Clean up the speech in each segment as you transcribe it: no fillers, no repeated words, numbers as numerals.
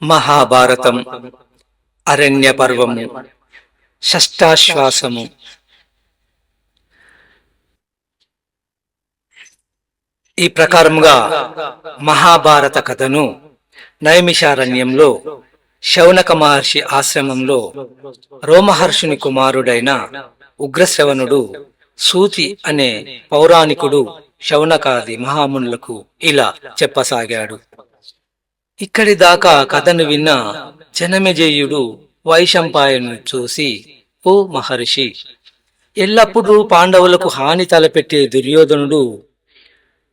మహాభారతం అరణ్య పర్వము షష్టాశ్వాసము. ఈ ప్రకారముగా మహాభారత కథను నైమిషారణ్యంలో శౌనక మహర్షి ఆశ్రమంలో రోమహర్షుని కుమారుడైన ఉగ్రశ్రవణుడు సూతి అనే పౌరాణికుడు శౌనకాది మహామునులకు ఇలా చెప్పసాగాడు. ఇక్కడి దాకా కథను విన్న జనమేజయుడు వైశంపాయను చూసి, ఓ మహర్షి, ఎల్లప్పుడూ పాండవులకు హాని తలపెట్టే దుర్యోధనుడు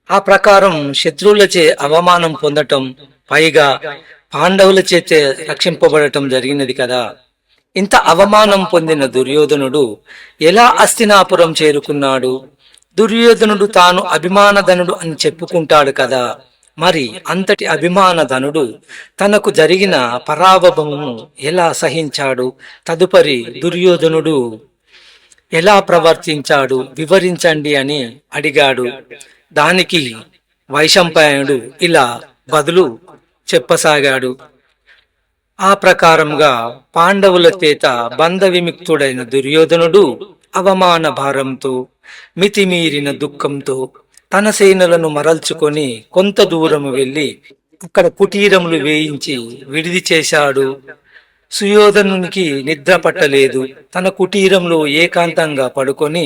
ఆ ప్రకారం శత్రువులచే అవమానం పొందటం, పైగా పాండవుల చేతే రక్షింపబడటం జరిగినది కదా. ఇంత అవమానం పొందిన దుర్యోధనుడు ఎలా హస్తినాపురం చేరుకున్నాడు? దుర్యోధనుడు తాను అభిమానధనుడు అని చెప్పుకుంటాడు కదా. మరి అంతటి అభిమానధనుడు తనకు జరిగిన పరాభవమును ఎలా సహించాడు? తదుపరి దుర్యోధనుడు ఎలా ప్రవర్తించాడు వివరించండి అని అడిగాడు. దానికి వైశంపాయనుడు ఇలా బదులు చెప్పసాగాడు. ఆ ప్రకారంగా పాండవుల చేత బంధ విముక్తుడైన దుర్యోధనుడు అవమాన భారంతో, మితిమీరిన దుఃఖంతో తన సేనలను మరల్చుకొని కొంత దూరము వెళ్ళి అక్కడ కుటీరములు వేయించి విడిది చేశాడు. సుయోధనునికి నిద్ర పట్టలేదు. తన కుటీరంలో ఏకాంతంగా పడుకొని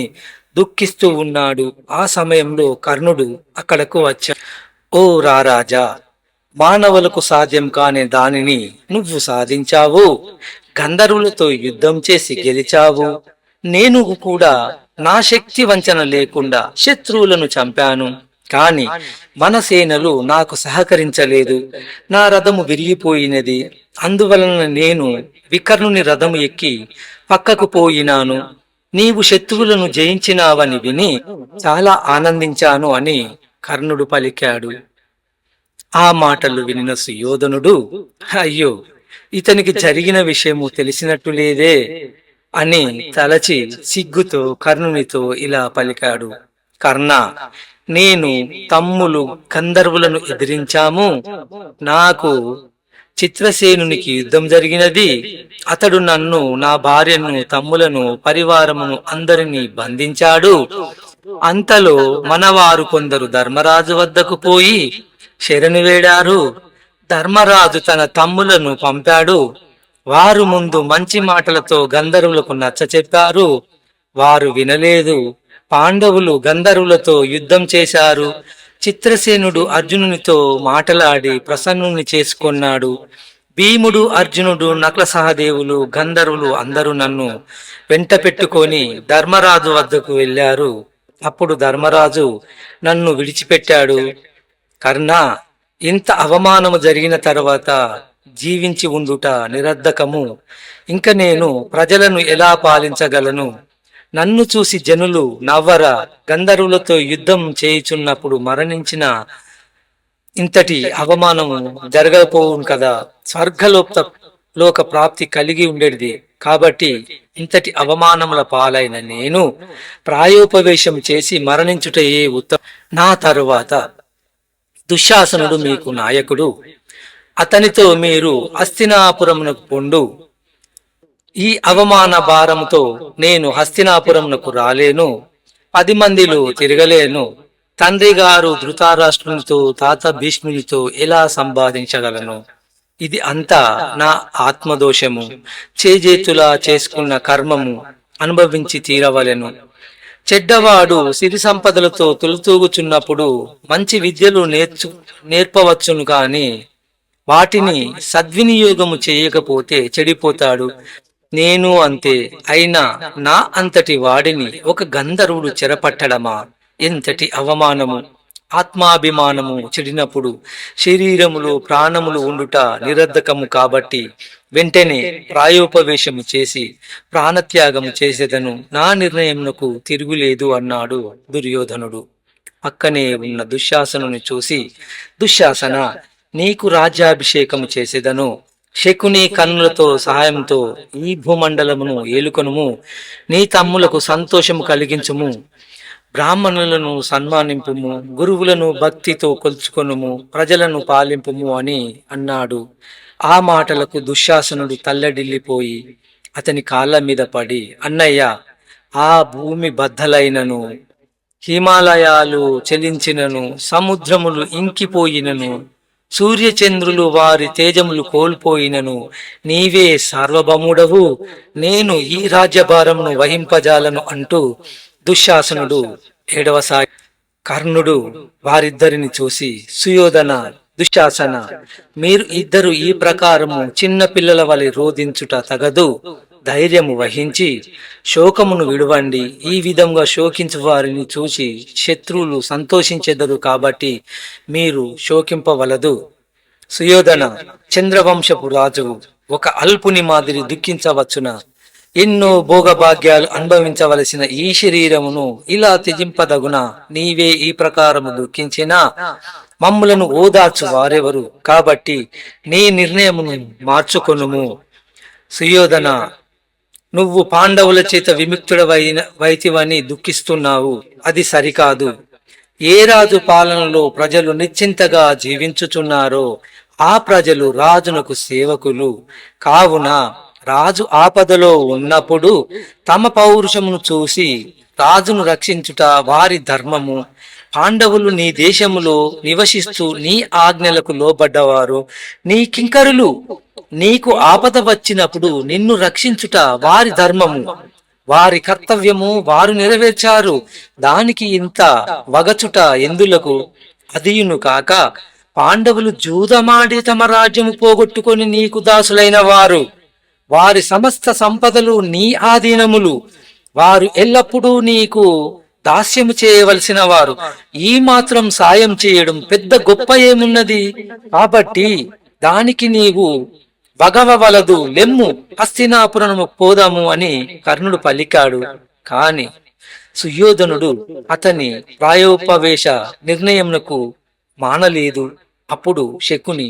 దుఃఖిస్తూ ఉన్నాడు. ఆ సమయంలో కర్ణుడు అక్కడకు వచ్చాడు. ఓ రారాజా, మానవులకు సాధ్యం కాని దానిని నువ్వు సాధించావు. గంధర్వులతో యుద్ధం చేసి గెలిచావు. నేను కూడా నా శక్తి వంచన లేకుండా శత్రువులను చంపాను. కాని మన సేనలు నాకు సహకరించలేదు. నా రథము విరిగిపోయినది. అందువలన నేను వికర్ణుని రథము ఎక్కి పక్కకు పోయినాను. నీవు శత్రువులను జయించినావని విని చాలా ఆనందించాను అని కర్ణుడు పలికాడు. ఆ మాటలు వినిన సుయోధనుడు, అయ్యో, ఇతనికి జరిగిన విషయము తెలిసినట్టు లేదే అని తలచి సిగ్గుతో కర్ణునితో ఇలా పలికాడు. కర్ణ, నేను తమ్ములు గంధర్వులను ఎదిరించాము. నాకు చిత్రసేనునికి యుద్ధం జరిగినది. అతడు నన్ను, నా భార్యను, తమ్ములను, పరివారమును అందరినీ బంధించాడు. అంతలో మనవారు కొందరు ధర్మరాజు వద్దకు పోయి శరణు వేడారు. ధర్మరాజు తన తమ్ములను పంపాడు. వారు ముందు మంచి మాటలతో గంధర్వులకు నచ్చ చెప్పారు. వారు వినలేదు. పాండవులు గంధర్వులతో యుద్ధం చేశారు. చిత్రసేనుడు అర్జునునితో మాటలాడి ప్రసన్నుని చేసుకున్నాడు. భీముడు, అర్జునుడు, నకుల సహదేవులు, గంధర్వులు అందరూ నన్ను వెంట పెట్టుకొని ధర్మరాజు వద్దకు వెళ్ళారు. అప్పుడు ధర్మరాజు నన్ను విడిచిపెట్టాడు. కర్ణ, ఇంత అవమానము జరిగిన తర్వాత జీవించి ఉండుట నిరర్ధకము. ఇంక నేను ప్రజలను ఎలా పాలించగలను? నన్ను చూసి జనులు నవ్వరా? గంధర్వులతో యుద్ధం చేయుచున్నప్పుడు మరణించిన ఇంతటి అవమానము జరగకపోవును కదా. లోక ప్రాప్తి కలిగి ఉండేది కాబట్టి ఇంతటి అవమానముల పాలైన నేను ప్రాయోపవేశం చేసి మరణించుటయే ఉత్తమం. నా తరువాత దుశ్శాసనుడు మీకు నాయకుడు. అతనితో మీరు హస్తినాపురమునకు పొండు. ఈ అవమాన భారముతో నేను హస్తినాపురమునకు రాలేను. 10 మందిలో తిరగలేను. తండ్రి గారు ధృతరాష్ట్రునితో, తాత భీష్మునితో ఎలా సంపాదించగలను? ఇది అంతా నా ఆత్మదోషము. చేజేతులా చేసుకున్న కర్మము అనుభవించి తీరవలెను. చెడ్డవాడు సిరి సంపదలతో తొలుతూగుచున్నప్పుడు మంచి విద్యలు నేర్పవచ్చును కాని వాటిని సద్వినియోగము చేయకపోతే చెడిపోతాడు. నేను అంతే. అయినా నా అంతటి వాడిని ఒక గంధర్వుడు చెరపట్టడమా? ఎంతటి అవమానము! ఆత్మాభిమానము చెడినప్పుడు శరీరములో ప్రాణములు ఉండుట నిరర్ధకము. కాబట్టి వెంటనే ప్రాయోపవేశము చేసి ప్రాణత్యాగము చేసేదను. నా నిర్ణయమునకు తిరుగులేదు అన్నాడు దుర్యోధనుడు. పక్కనే ఉన్న దుశ్శాసనుని చూసి, దుశ్శాసన, నీకు రాజ్యాభిషేకము చేసేదను. శకుని కన్నులతో సహాయంతో ఈ భూమండలమును ఏలుకొనుము. నీ తమ్ములకు సంతోషము కలిగించుము. బ్రాహ్మణులను సన్మానింపుము, గురువులను భక్తితో కొలుచుకొనుము, ప్రజలను పాలింపుము అని అన్నాడు. ఆ మాటలకు దుశ్శాసనుడు తల్లడిల్లిపోయి అతని కాళ్ళ మీద పడి, అన్నయ్య, ఆ భూమి బద్దలైనను, హిమాలయాలు చెలించినను, సముద్రములు ఇంకిపోయినను, సూర్యచంద్రులు వారి తేజములు కోల్పోయినను, నీవే సార్వభౌముడవు, నేను ఈ రాజ్యభారమును వహింపజాలను అంటూ దుశ్శాసనుడు ఏడవసాగి. కర్ణుడు వారిద్దరిని చూసి, సుయోధన, దుశ్శాసన, మీరు ఇద్దరు ఈ ప్రకారము చిన్న పిల్లల వలె రోధించుట తగదు. ధైర్యము వహించి శోకమును విడువండి. ఈ విధంగా శోకించు వారిని చూసి శత్రువులు సంతోషించెదరు, కాబట్టి మీరు శోకింపవలదు. సుయోధన, చంద్రవంశపు రాజు ఒక అల్పుని మాదిరి దుఃఖించవచ్చునా? ఎన్నో భోగభాగ్యాలు అనుభవించవలసిన ఈ శరీరమును ఇలా త్యజింపదగునా? నీవే ఈ ప్రకారము దుఃఖించినా మమ్ములను ఓదార్చు వారెవరు? కాబట్టి నీ నిర్ణయమును మార్చుకొనుము. సుయోధన, నువ్వు పాండవుల చేత వైతివని దుఃఖిస్తున్నావు. అది సరికాదు. ఏ రాజు పాలనలో ప్రజలు నిశ్చింతగా జీవించుచున్నారో ఆ ప్రజలు రాజునకు సేవకులు. కావున రాజు ఆపదలో ఉన్నప్పుడు తమ పౌరుషమును చూసి రాజును రక్షించుట వారి ధర్మము. పాండవులు నీ దేశములో నివసిస్తూ నీ ఆజ్ఞలకు లోబడ్డవారు. నీ కింకరులు నీకు ఆపద వచ్చినప్పుడు నిన్ను రక్షించుట వారి ధర్మము. వారి కర్తవ్యము వారు నెరవేర్చారు. దానికి ఇంత వగచుట ఎందులకు? అదియును కాక పాండవులు జూదమాడి తమ రాజ్యము పోగొట్టుకొని నీకు దాసులైన వారు. వారి సమస్త సంపదలు నీ ఆధీనములు. వారు ఎల్లప్పుడూ నీకు దాస్యము చేయవలసిన వారు. ఈ మాత్రం సాయం చేయడం పెద్ద గొప్ప ఏమున్నది? కాబట్టి దానికి నీవు వగవవలదు. లెమ్ము, హస్తినాపురము పోదాము అని కర్ణుడు పలికాడు. కాని సుయోధనుడు అతని ప్రాయోపవేశ నిర్ణయమునకు మానలేదు. అప్పుడు శకుని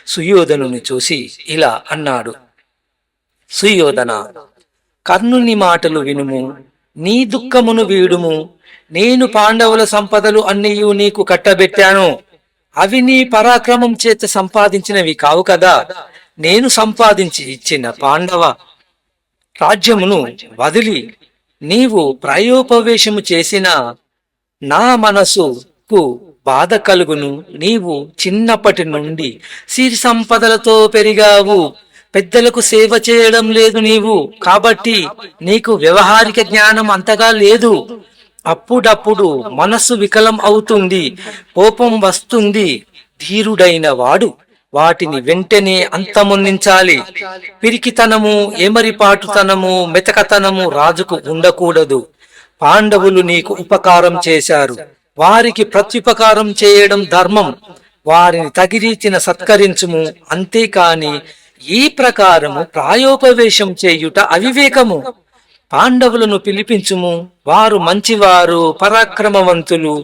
సుయోధనుని చూసి ఇలా అన్నాడు, సుయోధన, కర్ణుని మాటలు వినుము, నీ దుఃఖమును వీడుము. నేను పాండవుల సంపదలు అన్నీయు నీకు కట్టబెట్టాను. అవి నీ పరాక్రమం చేత సంపాదించినవి కావు కదా. నేను సంపాదించి ఇచ్చిన పాండవ రాజ్యమును వదిలి నీవు ప్రాయోపవేశము చేసిన నా మనసుకు బాధ కలుగును. నీవు చిన్నప్పటి నుండి సిరి సంపదలతో పెరిగావు. పెద్దలకు సేవ చేయడం లేదు నీవు. కాబట్టి నీకు వ్యవహారిక జ్ఞానం అంతగా లేదు. అప్పుడప్పుడు మనస్సు వికలం అవుతుంది, కోపం వస్తుంది. ధీరుడైన వాడు వాటిని వెంటనే అంతమొందించాలి. పిరికితనము, ఎమరిపాటుతనము, మెతకతనము రాజుకు ఉండకూడదు. పాండవులు నీకు ఉపకారం చేశారు. వారికి ప్రత్యుపకారం చేయడం ధర్మం. వారిని తగిరీతిన సత్కరించుము. అంతేకాని ఈ ప్రకారము ప్రాయోపవేశం చేయుట అవివేకము. పాండవులను పిలిపించుము. వారు మంచివారు, పరాక్రమవంతులు.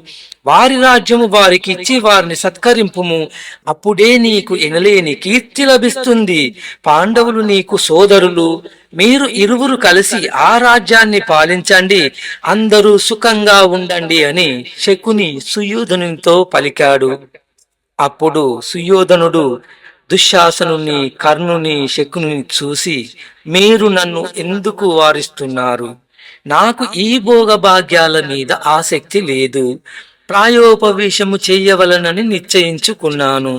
వారి రాజ్యము వారికి ఇచ్చి వారిని సత్కరింపుము. అప్పుడే నీకు ఎనలేని కీర్తి లభిస్తుంది. పాండవులు నీకు సోదరులు. మీరు ఇరువురు కలిసి ఆ రాజ్యాన్ని పాలించండి. అందరూ సుఖంగా ఉండండి అని శకుని సుయోధనునితో పలికాడు. అప్పుడు సుయోధనుడు దుశ్శాసనుని, కర్ణుని, శకుని చూసి, మీరు నన్ను ఎందుకు వారిస్తున్నారు? నాకు ఈ భోగభాగ్యాల మీద ఆసక్తి లేదు. ప్రాయోపవేశము చెయ్యవలనని నిశ్చయించుకున్నాను.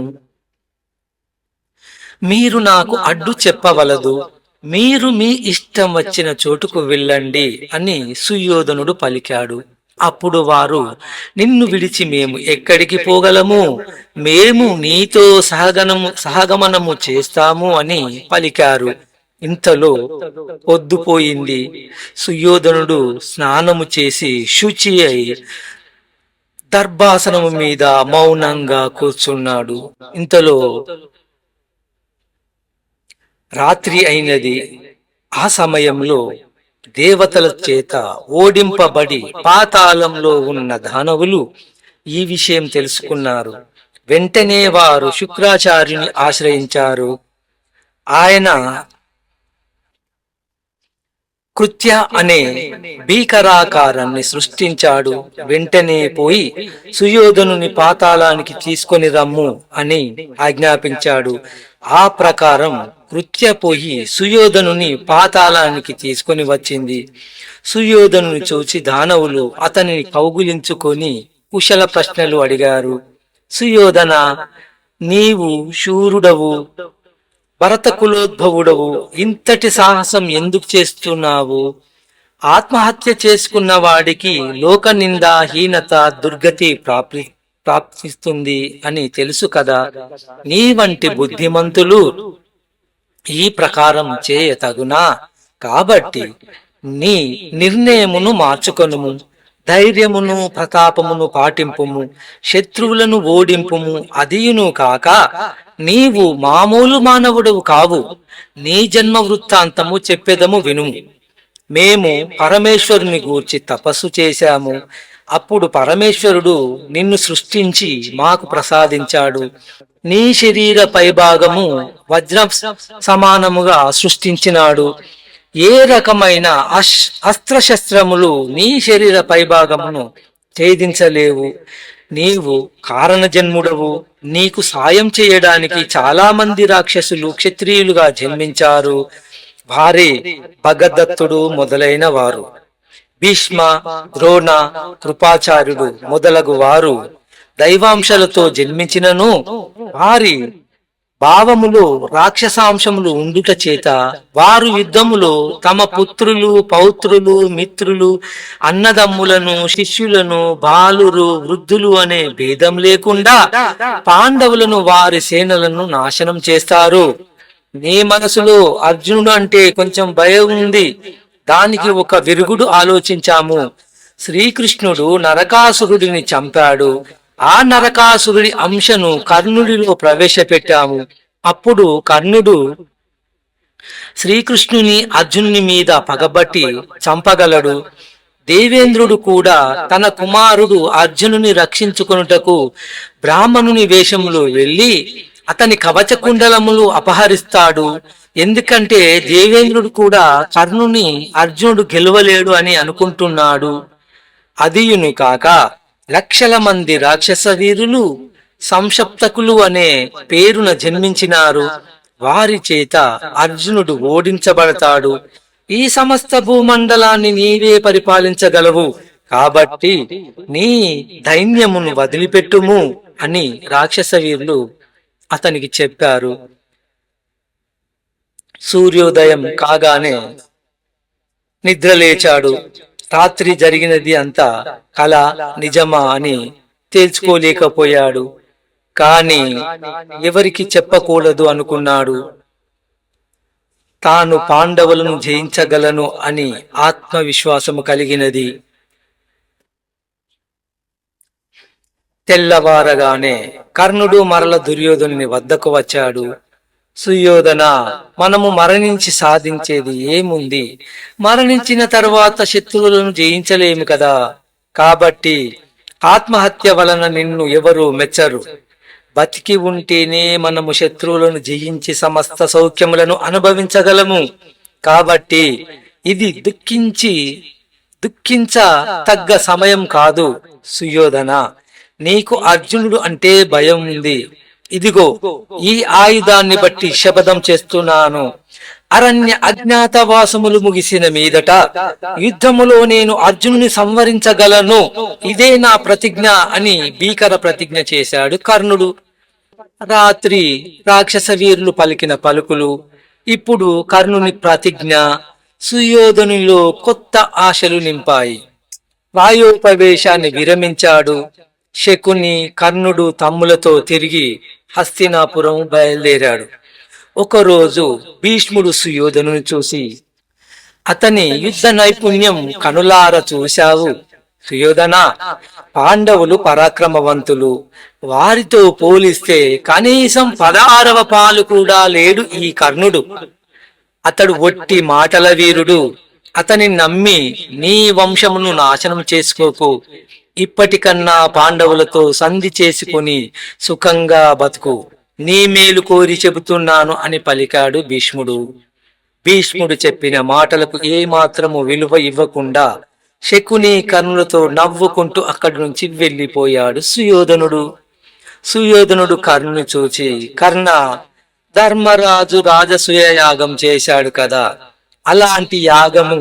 మీరు నాకు అడ్డు చెప్పవలదు. మీరు మీ ఇష్టం వచ్చిన చోటుకు వెళ్ళండి అని సుయోధనుడు పలికాడు. అప్పుడు వారు, నిన్ను విడిచి మేము ఎక్కడికి పోగలము? మేము నీతో సహగమనము చేస్తాము అని పలికారు. ఇంతలో పొద్దుపోయింది. సుయోధనుడు స్నానము చేసి శుచి అయి దర్భాసనము మీద మౌనంగా కూర్చున్నాడు. ఇంతలో రాత్రి అయినది. ఆ సమయంలో దేవతల చేత ఓడింపబడి పాతాళంలో ఉన్న దానవులు ఈ విషయం తెలుసుకున్నారు. వెంటనే వారు శుక్రాచార్యుని ఆశ్రయించారు. ఆయన కృత్య అనే భీకరాకారాన్ని సృష్టించాడు. వెంటనే పోయి సుయోధనుని పాతాళానికి తీసుకొని రమ్ము అని ఆజ్ఞాపించాడు. ఆ ప్రకారం కృత్య పోయి సుయోధనుని పాతాళానికి తీసుకొని వచ్చింది. సుయోధనుని చూచి దానవులు అతనిని కౌగులించుకొని కుశల ప్రశ్నలు అడిగారు. సుయోధన, నీవు శూరుడవు, భరత కులోద్భవుడవు, ఇంతటి సాహసం ఎందుకు చేస్తున్నావు? ఆత్మహత్య చేసుకున్న వాడికి లోక నింద, హీనత, దుర్గతి ప్రాప్తిస్తుంది అని తెలుసు కదా. నీ వంటి బుద్ధిమంతులు ఈ ప్రకారం చేయతగునా? కాబట్టి నీ నిర్ణయమును మార్చుకొనుము. ధైర్యమును ప్రతాపమును పాటింపుము. శత్రువులను ఓడింపుము. అదియును కాక నీవు మామూలు మానవుడవు కావు. నీ జన్మ వృత్తాంతము చెప్పెదము వినుము. మేము పరమేశ్వరుని గూర్చి తపస్సు చేశాము. అప్పుడు పరమేశ్వరుడు నిన్ను సృష్టించి మాకు ప్రసాదించాడు. నీ శరీర పైభాగము వజ్రం సమానముగా సృష్టించినాడు. ఏ రకమైన అస్త్రశస్త్రములు నీ శరీర పైభాగమును ఛేదించలేవు. నీవు కారణజన్ముడవు. నీకు సాయం చేయడానికి చాలా మంది రాక్షసులు క్షత్రియులుగా జన్మించారు. వారే భగదత్తుడు మొదలైన వారు, భీష్మ, ద్రోణ, కృపాచార్యుడు మొదలగు వారు దైవాంశాలతో జన్మించినను వారి భావములో రాక్షసాంశములు ఉండుట చేత వారు యుద్ధములో తమ పుత్రులు, పౌత్రులు, మిత్రులు, అన్నదమ్ములను, శిష్యులను, బాలురు, వృద్ధులు అనే భేదం లేకుండా పాండవులను, వారి సేనలను నాశనం చేస్తారు. నీ మనసులో అర్జునుడు అంటే కొంచెం భయం ఉంది. దానికి ఒక విరుగుడు ఆలోచించాము. శ్రీకృష్ణుడు నరకాసురుడిని చంపాడు. ఆ నరకాసురుడి అంశను కర్ణుడిలో ప్రవేశపెట్టాము. అప్పుడు కర్ణుడు శ్రీకృష్ణుని అర్జునుని మీద పగబట్టి చంపగలడు. దేవేంద్రుడు కూడా తన కుమారుడు అర్జునుని రక్షించుకొనుటకు బ్రాహ్మణుని వేషములో వెళ్లి అతని కవచ కుండలములు అపహరిస్తాడు. ఎందుకంటే దేవేంద్రుడు కూడా కర్ణుని అర్జునుడు గెలవలేడు అని అనుకుంటున్నాడు. అదియును కాక లక్షల మంది రాక్షస వీరులు సంసప్తకులు అనే పేరున జన్మించినారు. వారి చేత అర్జునుడు ఓడించబడతాడు. ఈ సమస్త భూమండలాన్ని నీవే పరిపాలించగలవు. కాబట్టి నీ దైన్యమును వదిలిపెట్టుము అని రాక్షస వీరులు అతనికి చెప్పారు. సూర్యోదయం కాగానే నిద్రలేచాడు. రాత్రి జరిగినది అంతా కల, నిజమా అని తేల్చుకోలేకపోయాడు. కాని ఎవరికి చెప్పకూడదు అనుకున్నాడు. తాను పాండవులను జయించగలను అని ఆత్మవిశ్వాసము కలిగినది. తెల్లవారగానే కర్ణుడు మరల దుర్యోధనుని వద్దకు వచ్చాడు. సుయోధన, మనము మరణించి సాధించేది ఏముంది? మరణించిన తరువాత శత్రువులను జయించలేము కదా. కాబట్టి ఆత్మహత్య వలన నిన్ను ఎవరు మెచ్చరు. బతికి ఉంటేనే మనము శత్రువులను జయించి సమస్త సౌఖ్యములను అనుభవించగలము. కాబట్టి ఇది దుఃఖించ తగ్గ సమయం కాదు. సుయోధన, నీకు అర్జునుడు అంటే భయం ఉంది. ఇదిగో ఈ ఆయుధాన్ని బట్టి శపథం చేస్తున్నాను. అరణ్య అజ్ఞాతవాసములు ముగిసిన మీదట యుద్ధములో నేను అర్జునుని సంవరించగలను. ఇదే నా ప్రతిజ్ఞ అని భీకర ప్రతిజ్ఞ చేశాడు కర్ణుడు. రాత్రి రాక్షస వీరులు పలికిన పలుకులు ఇప్పుడు కర్ణుని ప్రతిజ్ఞ సుయోధనులో కొత్త ఆశలు నింపాయి. వాయోపవేశాన్ని విరమించాడు. శకుని, కర్ణుడు తమ్ములతో తిరిగి హస్తినాపురం బయలుదేరాడు. ఒకరోజు భీష్ముడు సుయోధనుని చూసి, అతని యుద్ధ నైపుణ్యం కనులార చూశావు. సుయోధన, పాండవులు పరాక్రమవంతులు. వారితో పోలిస్తే కనీసం 16వ పాలు కూడా లేడు ఈ కర్ణుడు. అతడు ఒట్టి మాటల వీరుడు. అతని నమ్మి నీ వంశమును నాశనం చేసుకోకు. ఇప్పటికన్నా పాండవులతో సంధి చేసుకుని సుఖంగా బతుకు. నీ మేలు కోరి చెబుతున్నాను అని పలికాడు భీష్ముడు. భీష్ముడు చెప్పిన మాటలకు ఏమాత్రము విలువ ఇవ్వకుండా శకుని కర్ణులతో నవ్వుకుంటూ అక్కడి నుంచి వెళ్ళిపోయాడు సుయోధనుడు. సుయోధనుడు కర్ణుని చూచి, కర్ణ, ధర్మరాజు రాజసూయ యాగం చేశాడు కదా, అలాంటి యాగము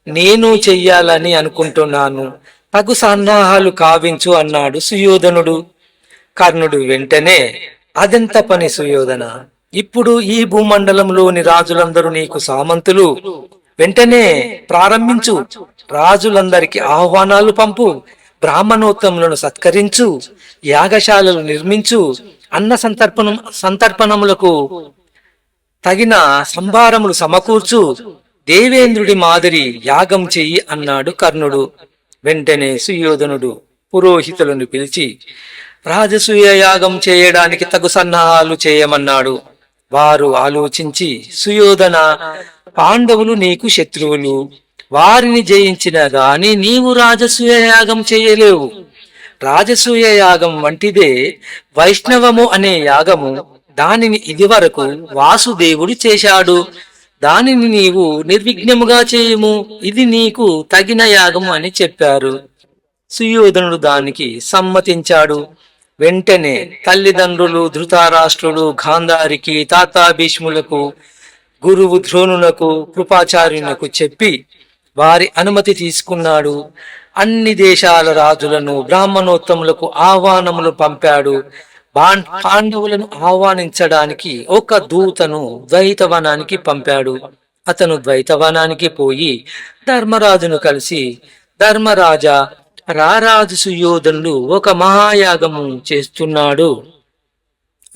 నేను చెయ్యాలని అనుకుంటున్నాను, తగు సన్నాహాలు కావించు అన్నాడు సుయోధనుడు. కర్ణుడు వెంటనే, అదెంత పని సుయోధన, ఇప్పుడు ఈ భూమండలంలోని రాజులందరూ నీకు సామంతులు, వెంటనే ప్రారంభించు, రాజులందరికి ఆహ్వానాలు పంపు, బ్రాహ్మణోత్తములను సత్కరించు, యాగశాలలు నిర్మించు, అన్న సంతర్పణములకు తగిన సంభారములు సమకూర్చు, దేవేంద్రుడి మాదిరి యాగం చెయ్యి అన్నాడు కర్ణుడు. వెంటనే సుయోధనుడు పురోహితులను పిలిచి రాజసూయ యాగం చేయడానికి తగు సన్నాహాలు చేయమన్నాడు. వారు ఆలోచించి, సుయోధన, పాండవులు నీకు శత్రువులు, వారిని జయించిన గాని నీవు రాజసూయ యాగం చేయలేవు. రాజసూయ యాగం వంటిదే వైష్ణవము అనే యాగము, దానిని ఇదివరకు వాసుదేవుడు చేశాడు, దానిని నీవు నిర్విఘ్నముగా చేయము, ఇది నీకు తగిన యాగము అని చెప్పారు. సుయోధనుడు దానికి సమ్మతించాడు. వెంటనే తల్లిదండ్రులు ధృతరాష్ట్రుడు, గాంధారికి, తాతా భీష్ములకు, గురువు ద్రోణులకు, కృపాచార్యులకు చెప్పి వారి అనుమతి తీసుకున్నాడు. అన్ని దేశాల రాజులను, బ్రాహ్మణోత్తములకు ఆహ్వానములు పంపాడు. పాండవులను ఆహ్వానించడానికి ఒక దూతను ద్వైతవనానికి పంపాడు. అతను ద్వైతవనానికి పోయి ధర్మరాజును కలిసి, ధర్మరాజా, రారాజు సుయోధనుడు ఒక మహాయాగము చేస్తున్నాడు,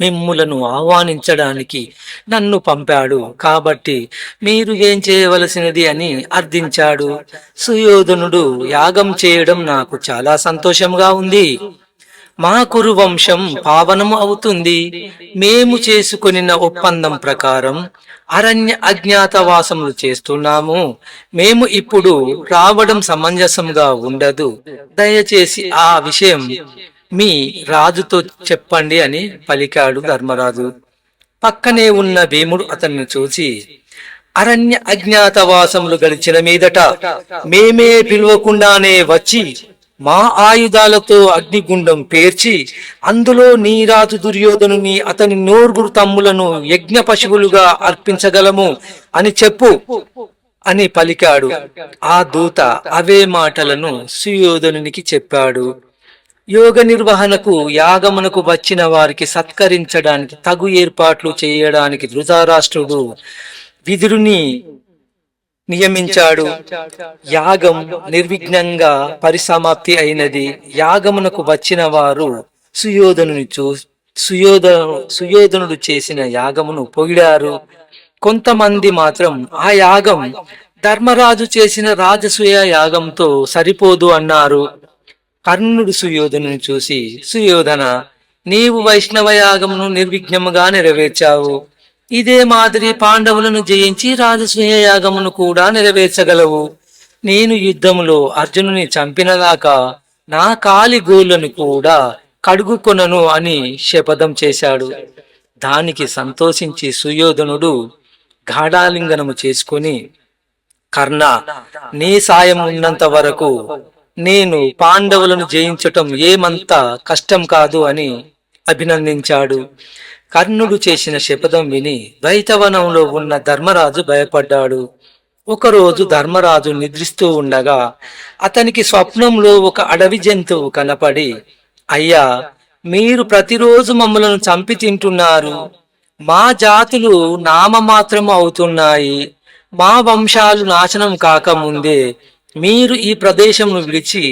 మిమ్ములను ఆహ్వానించడానికి నన్ను పంపాడు, కాబట్టి మీరు ఏం చేయవలసినది అని అర్థించాడు. సుయోధనుడు, యాగం చేయడం నాకు చాలా సంతోషంగా ఉంది, మా కురు వంశం పావనము అవుతుంది, మేము చేసుకొనిన ఒప్పందం ప్రకారం అరణ్య అజ్ఞాతవాసములు చేస్తున్నాము, మేము ఇప్పుడు రావడం సమంజసంగా ఉండదు, దయచేసి ఆ విషయం మీ రాజుతో చెప్పండి అని పలికాడు ధర్మరాజు. పక్కనే ఉన్న భీముడు అతన్ని చూసి, అరణ్య అజ్ఞాతవాసములు గడిచిన మీదట మేమే పిలువకుండానే వచ్చి మా ఆయుధాలతో అగ్నిగుండం పేర్చి అందులో నీ రాజు దుర్యోధనుని, అతని నోరుగురు తమ్ములను యజ్ఞ పశువులుగా అర్పించగలము అని చెప్పు అని పలికాడు. ఆ దూత అవే మాటలను సుయోధనునికి చెప్పాడు. యోగ నిర్వహణకు, యాగమునకు వచ్చిన వారికి సత్కరించడానికి తగు ఏర్పాట్లు చేయడానికి ధృతరాష్ట్రుడు విదురుని నియమించాడు. యాగం నిర్విఘ్నంగా పరిసమాప్తి అయినది. యాగమునకు వచ్చిన వారు సుయోధనుడు చేసిన యాగమును పొగిడారు. కొంతమంది మాత్రం ఆ యాగం ధర్మరాజు చేసిన రాజసూయ యాగంతో సరిపోదు అన్నారు. కర్ణుడు సుయోధనుని చూసి, సుయోధన, నీవు వైష్ణవ యాగమును నిర్విఘ్నముగా నెరవేర్చావు, ఇదే మాదిరి పాండవులను జయించి రాజసూయ యాగమును కూడా నెరవేర్చగలవు. నేను యుద్ధములో అర్జునుని చంపినదాకా నా కాలి గోళ్లను కూడా కడుగుకొనను అని శపథం చేశాడు. దానికి సంతోషించి సుయోధనుడు గాఢాలింగనము చేసుకుని, కర్ణ, నీ సాయం ఉన్నంత వరకు నేను పాండవులను జయించటం ఏమంత కష్టం కాదు అని అభినందించాడు. కర్ణుడు చేసిన శపథం విని ద్వైతవనంలో ఉన్న ధర్మరాజు భయపడ్డాడు. ఒకరోజు ధర్మరాజు నిద్రిస్తూ ఉండగా అతనికి స్వప్నంలో ఒక అడవి జంతువు కనపడి, అయ్యా, మీరు ప్రతిరోజు మమ్మలను చంపి తింటున్నారు, మా జాతులు నామమాత్రము అవుతున్నాయి, మా వంశాలు నాశనం కాకముందే మీరు ఈ ప్రదేశంను విడిచి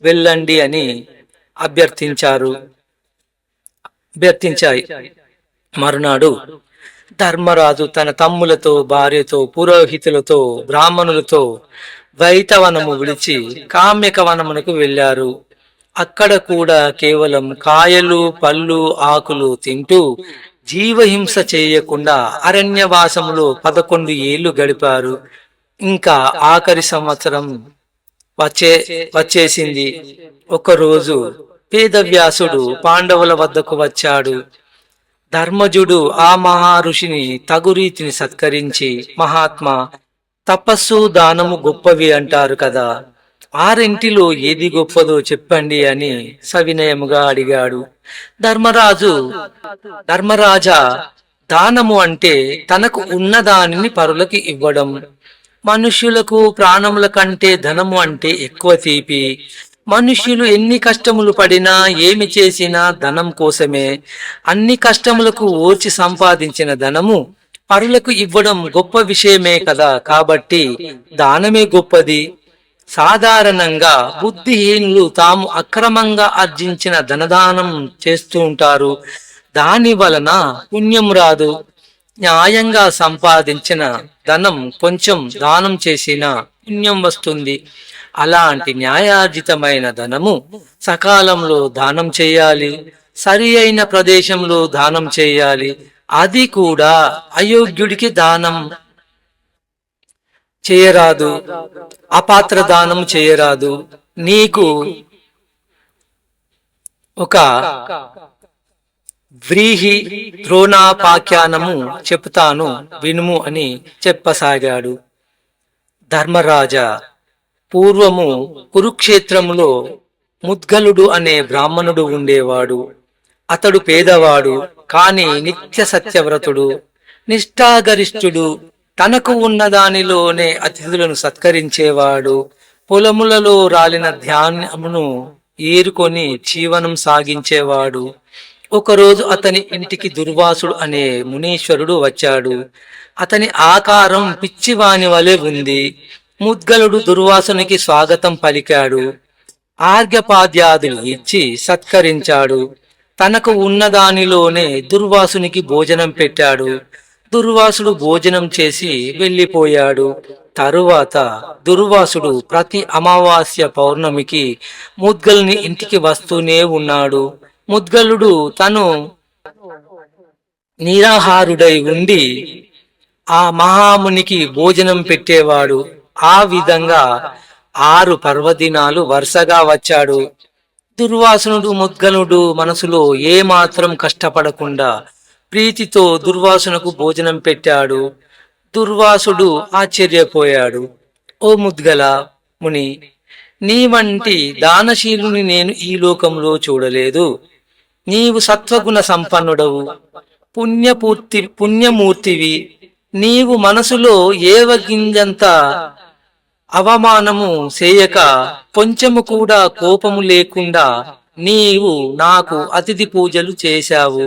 వెళ్ళండి అని అభ్యర్థించాయి. మరునాడు ధర్మరాజు తన తమ్ములతో, భార్యతో, పురోహితులతో, బ్రాహ్మణులతో ద్వైతవనము విడిచి కామ్యక వనమునకు వెళ్ళారు. అక్కడ కూడా కేవలం కాయలు, పళ్ళు, ఆకులు తింటూ జీవహింస చేయకుండా అరణ్యవాసములో 11 ఏళ్లు గడిపారు. ఇంకా ఆఖరి సంవత్సరం వచ్చేసింది. ఒకరోజు వేదవ్యాసుడు పాండవుల వద్దకు వచ్చాడు. ధర్మజుడు ఆ మహర్షిని తగు రీతిని సత్కరించి, మహాత్మా, తపస్సు దానము గొప్పవి అంటారు కదా, ఆరింటిలో ఏది గొప్పదో చెప్పండి అని సవినయముగా అడిగాడు. ధర్మరాజు ధర్మరాజా, దానము అంటే తనకు ఉన్న దానిని పరులకు ఇవ్వడం. మనుష్యులకు ప్రాణముల కంటే ధనము అంటే ఎక్కువ తీపి. మనుష్యులు ఎన్ని కష్టములు పడినా ఏమి చేసినా ధనం కోసమే. అన్ని కష్టములకు ఓర్చి సంపాదించిన ధనము పరులకు ఇవ్వడం గొప్ప విషయమే కదా. కాబట్టి దానమే గొప్పది. సాధారణంగా బుద్ధిహీనులు తాము అక్రమంగా ఆర్జించిన ధనదానం చేస్తూ ఉంటారు. దాని వలన పుణ్యం రాదు. న్యాయంగా సంపాదించిన ధనం కొంచెం దానం చేసిన పుణ్యం వస్తుంది. అలాంటి న్యాయార్జితమైన ధనము సకాలంలో దానం చేయాలి. సరి అయిన ప్రదేశంలో దానం చేయాలి. అది కూడా అయోగ్యుడికి దానం చేయరాదు, అపాత్ర దానం చేయరాదు. నీకు ఒక వ్రీహి ద్రోణాపాఖ్యానము చెప్తాను వినుము అని చెప్పసాగాడు. ధర్మరాజా, పూర్వము కురుక్షేత్రములో ముద్గలుడు అనే బ్రాహ్మణుడు ఉండేవాడు. అతడు పేదవాడు, కాని నిత్య సత్యవ్రతుడు, నిష్ఠాగరిష్ఠుడు. తనకు ఉన్న దానిలోనే అతిథులను సత్కరించేవాడు. పొలములలో రాలిన ధాన్యమును ఏరుకొని జీవనం సాగించేవాడు. ఒకరోజు అతని ఇంటికి దుర్వాసుడు అనే మునీశ్వరుడు వచ్చాడు. అతని ఆకారం పిచ్చివాని వలె ఉంది. ముద్గలుడు దుర్వాసునికి స్వాగతం పలికాడు. ఆర్ఘ్యపాద్యాదులు ఇచ్చి సత్కరించాడు. తనకు ఉన్న దానిలోనే దుర్వాసునికి భోజనం పెట్టాడు. దుర్వాసుడు భోజనం చేసి వెళ్ళిపోయాడు. తరువాత దుర్వాసుడు ప్రతి అమావాస్య పౌర్ణమికి ముద్గల్ని ఇంటికి వస్తూనే ఉన్నాడు. ముద్గలుడు తను నిరాహారుడై ఉండి ఆ మహామునికి భోజనం పెట్టేవాడు. ఆ విధంగా 6 పర్వదినాలు వరుసగా వచ్చాడు. దుర్వాసునుడు ముద్గలుడు మనసులో ఏమాత్రం కష్టపడకుండా ప్రీతితో దుర్వాసునకు భోజనం పెట్టాడు. దుర్వాసుడు ఆశ్చర్యపోయాడు. ఓ ముద్గల ముని, నీ వంటి దానశీలుని నేను ఈ లోకంలో చూడలేదు. నీవు సత్వగుణ సంపన్నుడవు, పుణ్యమూర్తివి. నీవు మనసులో ఏవగింజంత అవమానము చేయక, కొంచెము కూడా కోపము లేకుండా నీవు నాకు అతిథి పూజలు చేశావు.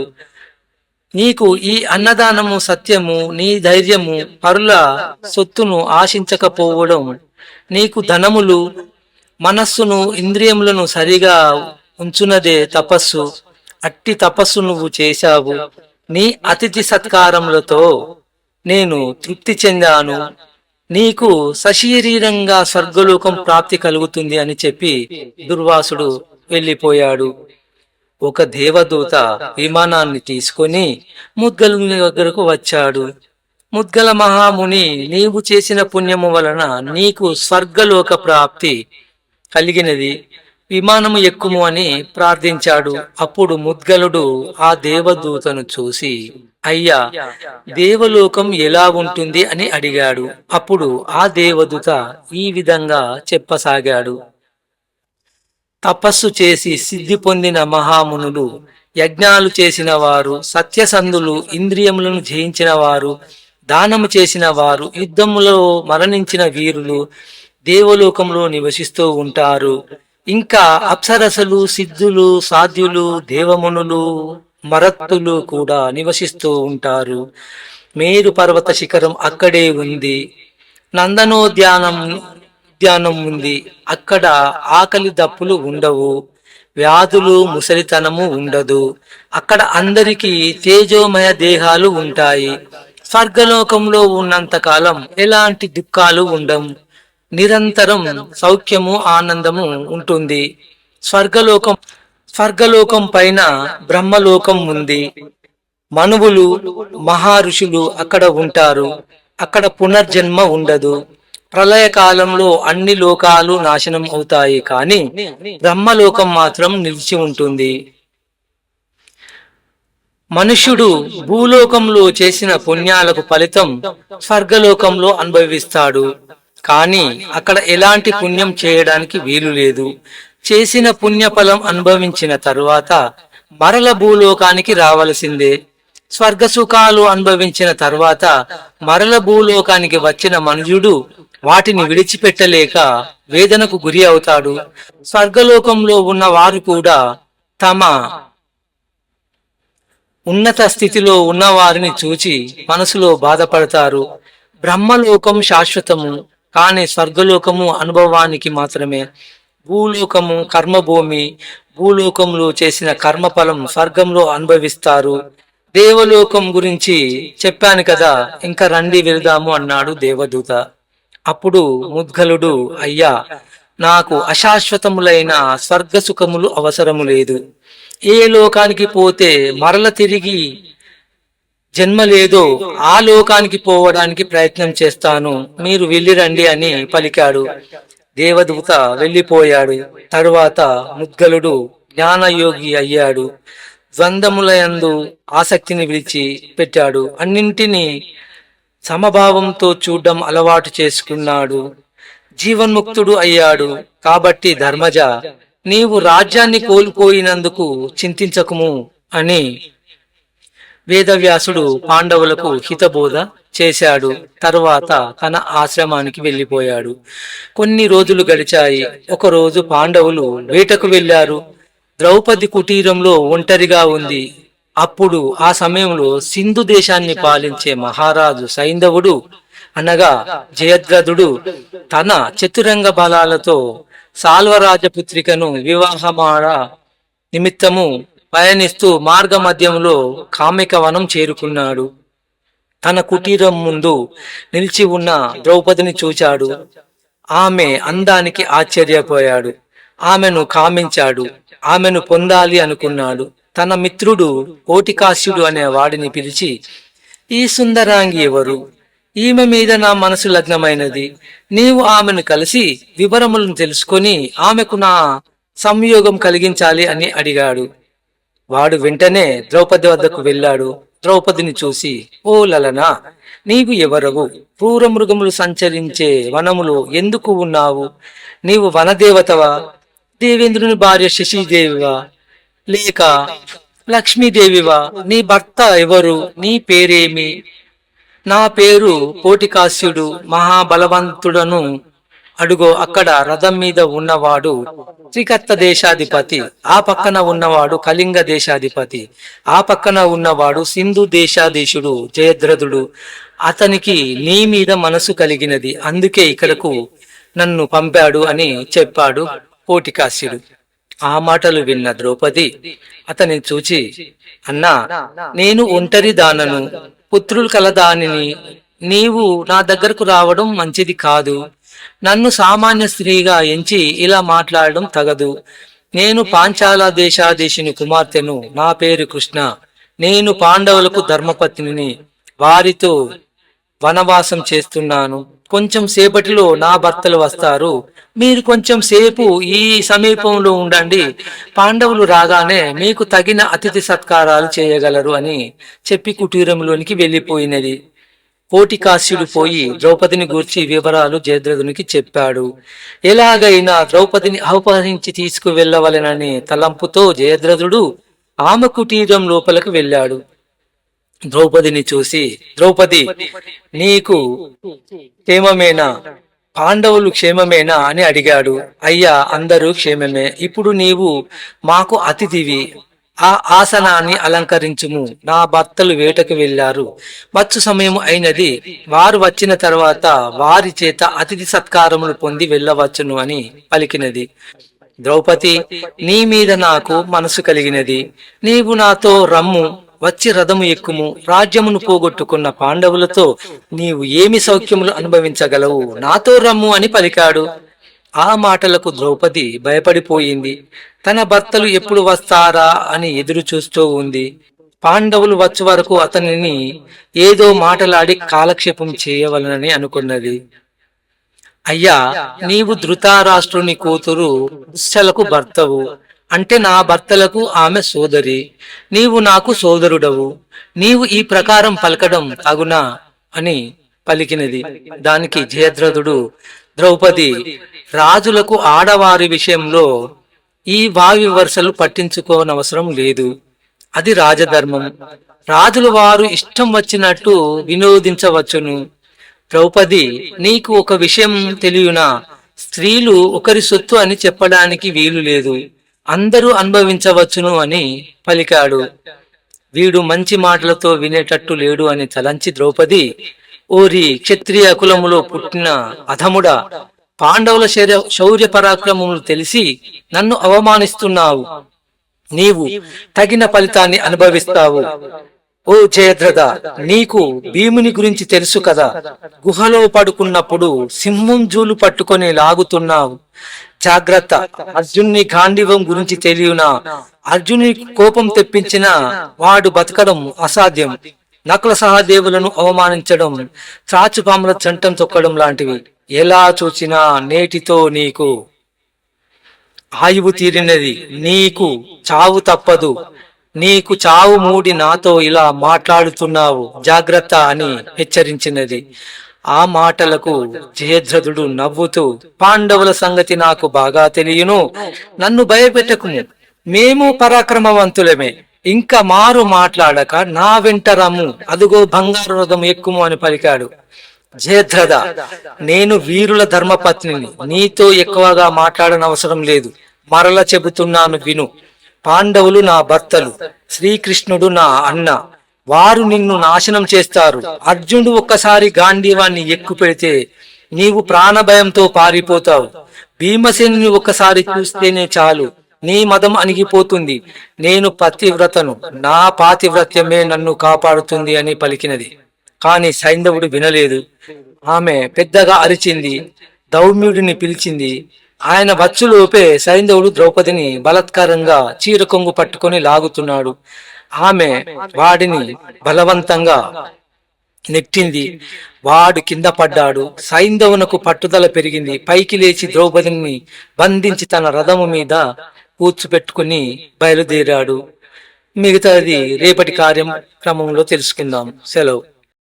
నీకు ఈ అన్నదానము సత్యము, నీ ధైర్యము, పరుల సొత్తును ఆశించకపోవడం, నీకు ధనములు, మనస్సును, ఇంద్రియములను సరిగా ఉంచునదే తపస్సు. అట్టి తపస్సు నువ్వు చేశావు. నీ అతిథి సత్కారములతో నేను తృప్తి చెందాను. నీకు సశరీరంగా స్వర్గలోకం ప్రాప్తి కలుగుతుంది అని చెప్పి దుర్వాసుడు వెళ్ళిపోయాడు. ఒక దేవదూత విమానాన్ని తీసుకొని ముద్గలుని దగ్గరకు వచ్చాడు. ముద్గల మహాముని, నీవు చేసిన పుణ్యము వలన నీకు స్వర్గలోక ప్రాప్తి కలిగినది. విమానము ఎక్కుము అని ప్రార్థించాడు. అప్పుడు ముద్గలుడు ఆ దేవదూతను చూసి, అయ్యా, దేవలోకం ఎలా ఉంటుంది అని అడిగాడు. అప్పుడు ఆ దేవదూత ఈ విధంగా చెప్పసాగాడు. తపస్సు చేసి సిద్ధి పొందిన మహామునులు, యజ్ఞాలు చేసిన వారు, సత్యసంధులు, ఇంద్రియములను జయించిన వారు, దానము చేసిన వారు, యుద్ధములో మరణించిన వీరులు దేవలోకంలో నివసిస్తూ ఉంటారు. ఇంకా అప్సరసలు, సిద్ధులు, సాధ్యులు, దేవమునులు, మరత్తులు కూడా నివసిస్తూ ఉంటారు. మేరు పర్వత శిఖరం అక్కడే ఉంది. ఉద్యానం ఉంది. అక్కడ ఆకలి దప్పులు ఉండవు, వ్యాధులు, ముసలితనము ఉండదు. అక్కడ అందరికీ తేజోమయ దేహాలు ఉంటాయి. స్వర్గలోకంలో ఉన్నంత కాలం ఎలాంటి దుఃఖాలు ఉండవు. నిరంతరం సౌఖ్యము, ఆనందము ఉంటుంది. స్వర్గలోకం పైన బ్రహ్మలోకం ఉంది. మనువులు, మహర్షులు అక్కడ ఉంటారు. అక్కడ పునర్జన్మ ఉండదు. ప్రళయకాలంలో అన్ని లోకాలు నాశనం అవుతాయి, కానీ బ్రహ్మలోకం మాత్రం నిలిచి ఉంటుంది. మనుష్యుడు భూలోకంలో చేసిన పుణ్యాలకు ఫలితం స్వర్గలోకంలో అనుభవిస్తాడు. కానీ అక్కడ ఎలాంటి పుణ్యం చేయడానికి వీలు లేదు. చేసిన పుణ్యఫలం అనుభవించిన తరువాత మరల భూలోకానికి రావలసిందే. స్వర్గ సుఖాలు అనుభవించిన తరువాత మరల భూలోకానికి వచ్చిన మనుజుడు వాటిని విడిచిపెట్టలేక వేదనకు గురి అవుతాడు. స్వర్గలోకంలో ఉన్న వారు కూడా తమ ఉన్నత స్థితిలో ఉన్నవారిని చూచి మనసులో బాధపడతారు. బ్రహ్మలోకం శాశ్వతము, కానీ స్వర్గలోకము అనుభవానికి మాత్రమే. భూలోకము కర్మభూమి. భూలోకంలో చేసిన కర్మఫలం స్వర్గంలో అనుభవిస్తారు. దేవలోకం గురించి చెప్పాను కదా, ఇంకా రండి వెళ్దాము అన్నాడు దేవదూత. అప్పుడు ముద్గలుడు, అయ్యా, నాకు అశాశ్వతములైన స్వర్గ సుఖములు అవసరము లేదు. ఏ లోకానికి పోతే మరల తిరిగి జన్మ లేదో ఆ లోకానికి పోవడానికి ప్రయత్నం చేస్తాను, మీరు వెళ్ళిరండి అని పలికాడు. దేవదూత వెళ్ళిపోయాడు. తరువాత ముద్గలుడు జ్ఞానయోగి అయ్యాడు. ద్వంద్వములయందు ఆసక్తిని విడిచి పెట్టాడు. అన్నింటినీ సమభావంతో చూడడం అలవాటు చేసుకున్నాడు. జీవన్ముక్తుడు అయ్యాడు. కాబట్టి ధర్మజ, నీవు రాజ్యాన్ని కోల్పోయినందుకు చింతించకుము అని వేదవ్యాసుడు పాండవులకు హితబోధ చేశాడు. తరువాత తన ఆశ్రమానికి వెళ్ళిపోయాడు. కొన్ని రోజులు గడిచాయి. ఒకరోజు పాండవులు వేటకు వెళ్లారు. ద్రౌపది కుటీరంలో ఒంటరిగా ఉంది. అప్పుడు ఆ సమయంలో సింధు దేశాన్ని పాలించే మహారాజు సైంధవుడు అనగా జయద్రథుడు తన చతురంగ బలాలతో సాల్వరాజపుత్రికను వివాహమాడ నిమిత్తము పయనిస్తూ మార్గ మధ్యంలో కామికవనం చేరుకున్నాడు. తన కుటీరం ముందు నిలిచి ఉన్న ద్రౌపదిని చూచాడు. ఆమె అందానికి ఆశ్చర్యపోయాడు. ఆమెను కామించాడు. ఆమెను పొందాలి అనుకున్నాడు. తన మిత్రుడు కోటికాశ్యుడు అనే వాడిని పిలిచి, ఈ సుందరాంగి ఎవరు? ఈమె మీద నా మనసు లగ్నమైనది. నీవు ఆమెను కలిసి వివరములను తెలుసుకొని ఆమెకు నా సంయోగం కలిగించాలి అని అడిగాడు. వాడు వెంటనే ద్రౌపది వద్దకు వెళ్ళాడు. ద్రౌపదిని చూసి, ఓ లలనా, నీవు ఎవరవు? క్రూర మృగములు సంచరించే వనములో ఎందుకు ఉన్నావు? నీవు వనదేవతవా? దేవేంద్రుని భార్య శశీదేవివా? లేక లక్ష్మీదేవివా? నీ భర్త ఎవరు? నీ పేరేమి? నా పేరు కోటికాశ్యుడు, మహాబలవంతుడను. అడుగో, అక్కడ రథం మీద ఉన్నవాడు త్రికత్త దేశాధిపతి, ఆ పక్కన ఉన్నవాడు కళింగ దేశాధిపతి, ఆ పక్కన ఉన్నవాడు సింధు దేశాధీశుడు జయద్రథుడు. అతనికి నీ మీద మనసు కలిగినది, అందుకే ఇక్కడకు నన్ను పంపాడు అని చెప్పాడు కోటికాశ్యుడు. ఆ మాటలు విన్న ద్రౌపది అతని చూచి, అన్నా, నేను ఒంటరి దానను, పుత్రులు కలదానిని. నీవు నా దగ్గరకు రావడం మంచిది కాదు. నన్ను సామాన్య స్త్రీగా ఎంచి ఇలా మాట్లాడడం తగదు. నేను పాంచాల దేశాధీశుని కుమార్తెను. నా పేరు కృష్ణ. నేను పాండవులకు ధర్మపత్నిని. వారితో వనవాసం చేస్తున్నాను. కొంచెం సేపటిలో నా భర్తలు వస్తారు. మీరు కొంచెం సేపు ఈ సమీపంలో ఉండండి. పాండవులు రాగానే మీకు తగిన అతిథి సత్కారాలు చేయగలరు అని చెప్పి కుటీరంలోనికి వెళ్ళిపోయినది. కోటికాశ్యుడు పోయి ద్రౌపదిని గూర్చి వివరాలు జయద్రథునికి చెప్పాడు. ఎలాగైనా ద్రౌపదిని అపహరించి తీసుకువెళ్ళవలెననే తలంపుతో జయద్రథుడు ఆమె కుటీరం లోపలికి వెళ్ళాడు. ద్రౌపదిని చూసి, ద్రౌపది, నీకు క్షేమమేనా? పాండవులు క్షేమమేనా అని అడిగాడు. అయ్యా, అందరూ క్షేమమే. ఇప్పుడు నీవు మాకు అతిథివి. ఆ ఆసనాన్ని అలంకరించుము. నా భర్తలు వేటకు వెళ్లారు. వచ్చు సమయం అయినది. వారు వచ్చిన తర్వాత వారి చేత అతిథి సత్కారములు పొంది వెళ్ళవచ్చును అని పలికినది. ద్రౌపది, నీ మీద నాకు మనసు కలిగినది. నీవు నాతో రమ్ము, వచ్చి రథము ఎక్కుము. రాజ్యమును పోగొట్టుకున్న పాండవులతో నీవు ఏమి సౌఖ్యములు అనుభవించగలవు? నాతో రమ్ము అని పలికాడు. ఆ మాటలకు ద్రౌపది భయపడిపోయింది. తన భర్తలు ఎప్పుడు వస్తారా అని ఎదురు చూస్తూ ఉంది. పాండవులు వచ్చే వరకు అతనిని ఏదో మాటలాడి కాలక్షేపం చేయవలనని అనుకున్నది. అయ్యా, నీవు ధృతరాష్ట్రుని కూతురు దుశ్శలకు భర్తవు. అంటే నా భర్తలకు ఆమె సోదరి, నీవు నాకు సోదరుడవు, నీవు ఈ ప్రకారం పలకడం తగునా అని పలికినది. దానికి జయద్రథుడు, ద్రౌపది, రాజులకు ఆడవారి విషయంలో ఈ వావి వరుసలు పట్టించుకోనవసరం లేదు. అది రాజధర్మం. రాజులు వారు ఇష్టం వచ్చినట్టు వినోదించవచ్చును. ద్రౌపది, నీకు ఒక విషయం తెలియనా? స్త్రీలు ఒకరి సొత్తు అని చెప్పడానికి వీలు లేదు, అందరూ అనుభవించవచ్చును అని పలికాడు. వీడు మంచి మాటలతో వినేటట్టు లేడు అని తలంచి ద్రౌపది, ఓరి క్షత్రియ కులములో పుట్టిన అధముడా, పాండవుల శౌర్య పరాక్రమములు తెలిసి నన్ను అవమానిస్తున్నావు. నీవు తగిన ఫలితాన్ని అనుభవిస్తావు. ఓ జయద్రథ, నీకు భీముని గురించి తెలుసు కదా. గుహలో పడుకున్నప్పుడు సింహం జూలు పట్టుకొని లాగుతున్నావు. జాగ్రత్త, అర్జున్ని గాంధీవం గురించి తెలియనా? అర్జుని కోపం తెప్పించిన వాడు బతకడం అసాధ్యం. నకుల సహదేవులను అవమానించడం చాచుపాముల చంటం తొక్కడం లాంటివి. ఎలా చూచినా నేటితో నీకు ఆయువు తీరినది, నీకు చావు తప్పదు. నీకు చావు మూడి నాతో ఇలా మాట్లాడుతున్నావు, జాగ్రత్త అని హెచ్చరించినది. ఆ మాటలకు జయద్రథుడు నవ్వుతూ, పాండవుల సంగతి నాకు బాగా తెలియను, నన్ను భయపెట్టకుము, మేము పరాక్రమవంతులమే, ఇంకా మారు మాట్లాడక నా వెంట రమ్ము, అదుగో బంగారు రథం ఎక్కుము అని పలికాడు. జయద్రథ, నేను వీరుల ధర్మపత్నిని, నీతో ఎక్కువగా మాట్లాడనవసరం లేదు. మరల చెబుతున్నాను విను. పాండవులు నా భర్తలు, శ్రీకృష్ణుడు నా అన్న, వారు నిన్ను నాశనం చేస్తారు. అర్జునుడు ఒక్కసారి గాంధీవాన్ని ఎక్కు పెడితే నీవు ప్రాణభయంతో పారిపోతావు. భీమసేనుని ఒక్కసారి చూస్తేనే చాలు, నీ మదం అణిగిపోతుంది. నేను పతివ్రతను, నా పాతివ్రత్యమే నన్ను కాపాడుతుంది అని పలికినది. కాని సైంధవుడు వినలేదు. ఆమె పెద్దగా అరిచింది, దౌమ్యుడిని పిలిచింది. ఆయన వచ్చులోపే సైంధవుడు ద్రౌపదిని బలత్కారంగా చీర కొంగు పట్టుకొని లాగుతున్నాడు. ఆమె వాడిని బలవంతంగా నెట్టింది. వాడు కింద పడ్డాడు. సైంధవునకు పట్టుదల పెరిగింది. పైకి లేచి ద్రౌపదిని బంధించి తన రథము మీద కూర్చుపెట్టుకుని బయలుదేరాడు. మిగతాది రేపటి కార్యక్రమంలో తెలుసుకుందాం. సెలవు.